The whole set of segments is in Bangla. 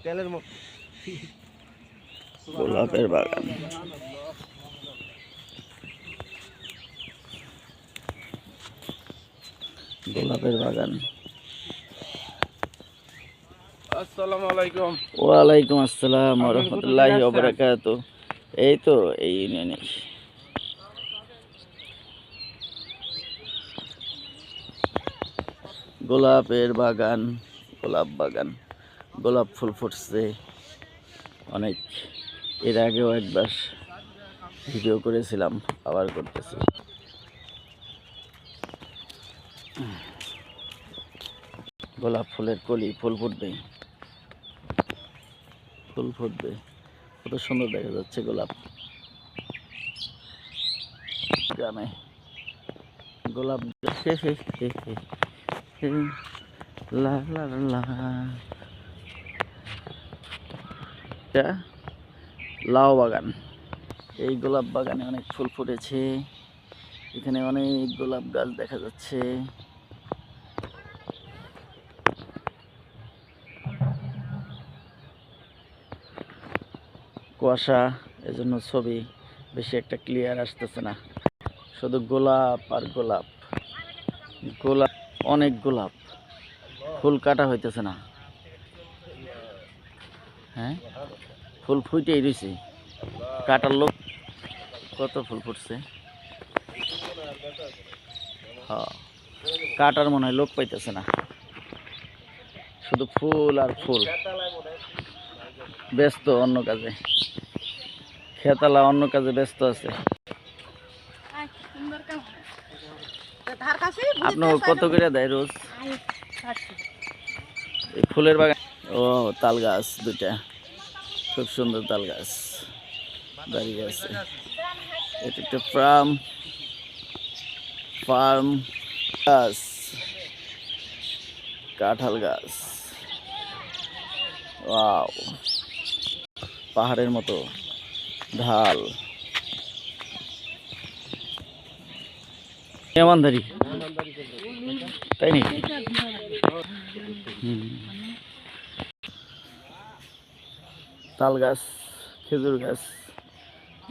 তেলের মতো গোলাপের বাগান। গোলাপের বাগান। আসসালামু আলাইকুম। ওয়ালাইকুম আসসালাম ওয়া রাহমাতুল্লাহি ওয়া বারাকাতুহু। এই তো এই ইউনিয়নে গোলাপের বাগান। গোলাপ বাগান, গোলাপ ফুল ফুটছে অনেক। এর আগেও একবার ভিডিও করেছিলাম, আবার করতেছি। গোলাপ ফুলের কলি, ফুল ফুটবে, ফুল ফুটবে। কত সুন্দর দেখা যাচ্ছে গোলাপ গ্রামে। গোলাপ লা লা লা। লাউ বাগান। এই গোলাপ বাগানে অনেক ফুল ফুটেছে। এখানে অনেক গোলাপ গাছ দেখা যাচ্ছে। কুয়াশা, এজন্য ছবি বেশি একটা ক্লিয়ার আসতেছে না। শুধু গোলাপ আর গোলাপ, গোলাপ, অনেক গোলাপ। ফুল কাটা হইতেছে না। হ্যাঁ, ফুল ফুটেই রয়েছে, কাটার লোক। কত ফুল ফুটছে। হ্যাঁ, কাটার মনে হয় লোক পাইতেছে না, শুধু ফুল আর ফুল। ব্যস্ত অন্য কাজে, খেতালা অন্য কাজে ব্যস্ত আছে। আপনার কত করে দেয় রোজ এই ফুলের বাগান? ও, তাল গাছ দুইটা, খুব সুন্দর তাল গাছ দাঁড়িয়ে আছে। এটা একটা ফার্ম গাছ, কাঁঠাল গাছ। ওয়াও, পাহাড়ের মতো ঢাল। মেহমানদারি, তাই নাকি? তাল গাছ, খেজুর গাছ,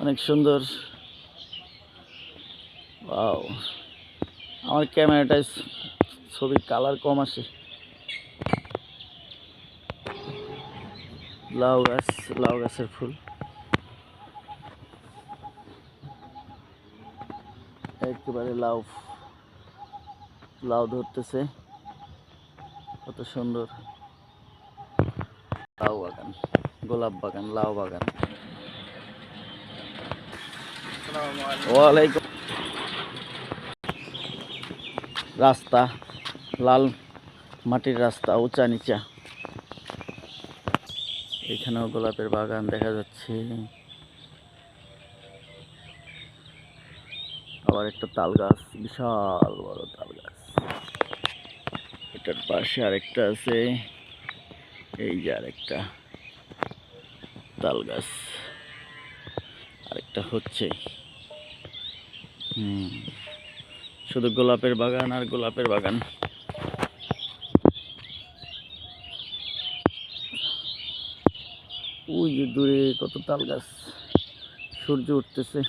অনেক সুন্দর। ওয়াও, আমার ক্যামেরাটায় ছবির কালার কম আসে। লাউ গাছ, লাউ গাছের ফুল একেবারে লাউ, লাউ ধরতেছে। কত সুন্দর লাউ বাগান, গোলাপ বাগান, লাউ বাগান। ওয়ালাইকুম। রাস্তা, লাল মাটির রাস্তা, উঁচা নিচা। এখানেও গোলাপের বাগান দেখা যাচ্ছে। আবার একটা তাল গাছ, বিশাল বড় তাল গাছ। এটার পাশে আরেকটা আছে। এই যে আরেকটা তাল গাছ, আরেকটা হচ্ছে। শুধু গোলাপের বাগান আর গোলাপের বাগান। ওই যে দূরে কত তাল গাছ, সূর্য উঠতেছে।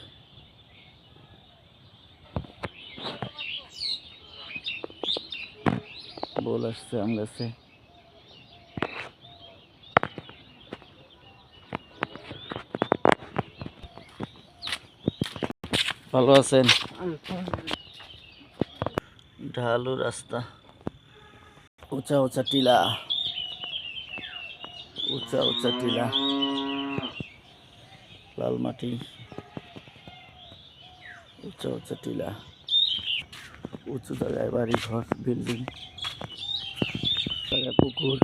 বল আসছে আম গাছে। ভালো আছেন? ঢালু রাস্তা, উঁচা উঁচা টিলা, উঁচা উঁচা টিলা, লাল মাটি, উঁচা উঁচা টিলা, উঁচু জায়গায় বাড়ি ঘর, বিল্ডিং, জায়গায় পুকুর।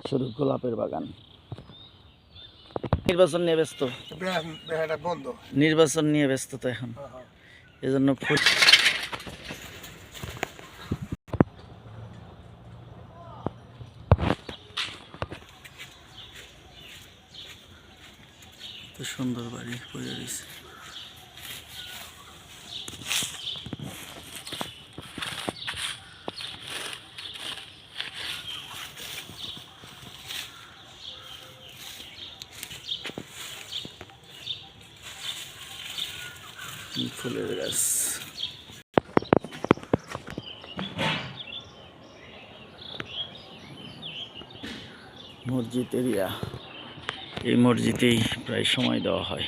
শুধু গোলাপের বাগান। নির্বাচন নিয়ে ব্যস্ত, নির্বাচন নিয়ে ব্যস্ত তো এখন, এজন্য ফুল। তো সুন্দর বাড়ি পড়ে রয়েছে। ফুলের গাছ। মসজিদ এরিয়া, এই মসজিদেই প্রায় সময় দেওয়া হয়।